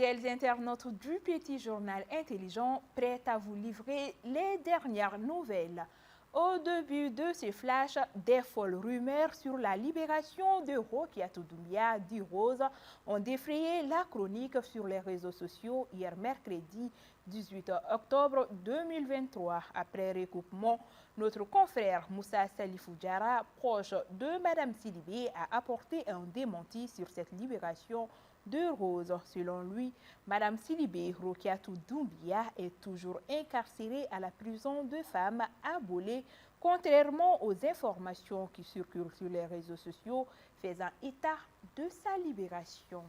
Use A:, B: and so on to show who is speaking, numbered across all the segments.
A: Fidèles internautes du Petit Journal Intelligent, prêts à vous livrer les dernières nouvelles. Au début de ce flash, des folles rumeurs sur la libération de Rokiatou Doumbia dit Rose ont défrayé la chronique sur les réseaux sociaux hier mercredi 18 octobre 2023. Après recoupement, notre confrère Moussa Salifou Diarra, proche de Mme Sidibé, a apporté un démenti sur cette libération de Rose. Selon lui, Mme Sidibé Rokiatou Doumbia est toujours incarcérée à la prison de femmes à Bolé, contrairement aux informations qui circulent sur les réseaux sociaux faisant état de sa libération.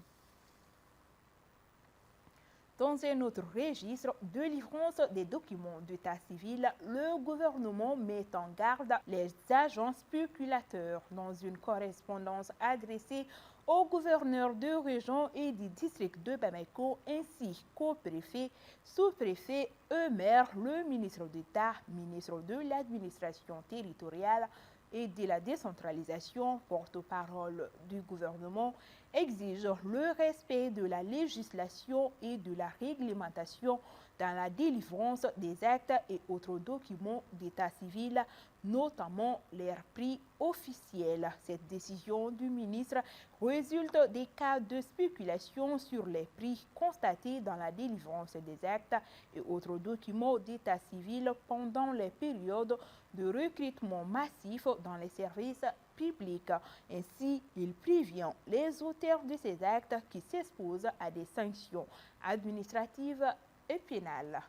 A: Dans un autre registre de livrance des documents d'état civil, le gouvernement met en garde les agents spéculateurs. Dans une correspondance adressée aux gouverneurs de région et du district de Bamako ainsi qu'aux préfets, sous-préfets, maires, le ministre d'État, ministre de l'administration territoriale et de la décentralisation, porte-parole du gouvernement, exige le respect de la législation et de la réglementation dans la délivrance des actes et autres documents d'état civil, notamment leurs prix officiels. Cette décision du ministre résulte des cas de spéculation sur les prix constatés dans la délivrance des actes et autres documents d'état civil pendant les périodes de recrutement massif dans les services publics. Ainsi, il prévient les auteurs de ces actes qui s'exposent à des sanctions administratives et pénales.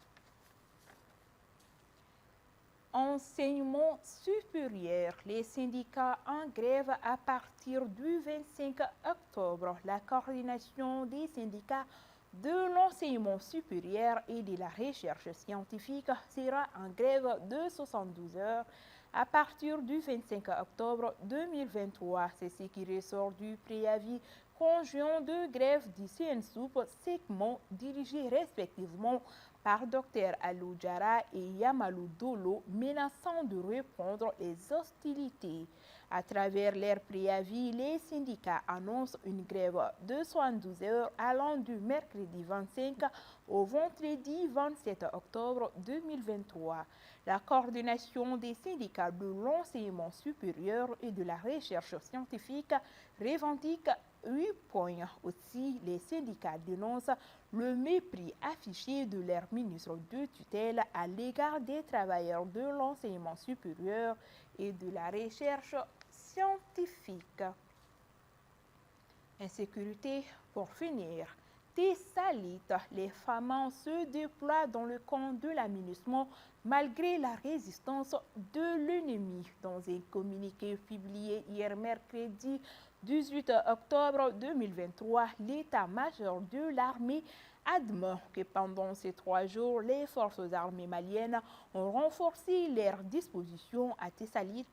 A: Enseignement supérieur, les syndicats en grève à partir du 25 octobre. La coordination des syndicats de l'enseignement supérieur et de la recherche scientifique sera en grève de 72 heures à partir du 25 octobre 2023. C'est ce qui ressort du préavis conjoint de grève du CNSoup, segment dirigé respectivement par Dr Alou Diarra et Yamalou Dolo, menaçant de reprendre les hostilités. À travers leur préavis, les syndicats annoncent une grève de 72 heures allant du mercredi 25 au vendredi 27 octobre 2023. La coordination des syndicats de l'enseignement supérieur et de la recherche scientifique revendique 8 points. Aussi, les syndicats dénoncent le mépris affiché de leur ministre de tutelle à l'égard des travailleurs de l'enseignement supérieur et de la recherche scientifique. Insécurité pour finir. Tessalit, les femmes se déploient dans le camp de l'aménagement malgré la résistance de l'ennemi. Dans un communiqué publié hier mercredi 18 octobre 2023, l'état-major de l'armée admet que pendant ces 3 jours, les forces armées maliennes ont renforcé leurs dispositions à Tessalit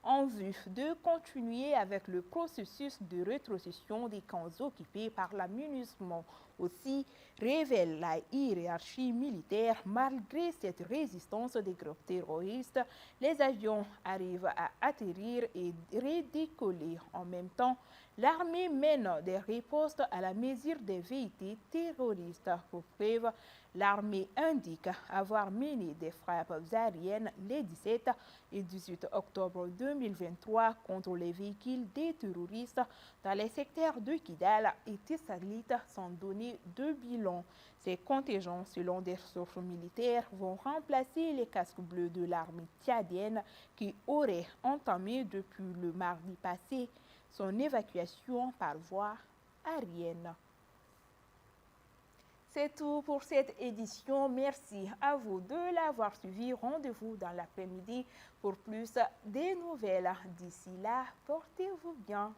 A: en vue de continuer avec le processus de rétrocession des camps occupés par l'aménagement. Aussi, révèle la hiérarchie militaire, malgré cette résistance des groupes terroristes, les avions arrivent à atterrir et redécoller. En même temps, l'armée mène des ripostes à la mesure des véhicules terroristes. Pour preuve, l'armée indique avoir mené des frappes aériennes les 17 et 18 octobre 2023 contre les véhicules des terroristes dans les secteurs de Kidal et Tessalit sans donner de bilan. Ces contingents, selon des sources militaires, vont remplacer les casques bleus de l'armée tchadienne qui aurait entamé depuis le mardi passé son évacuation par voie aérienne. C'est tout pour cette édition. Merci à vous de l'avoir suivi. Rendez-vous dans l'après-midi pour plus des nouvelles. D'ici là, portez-vous bien.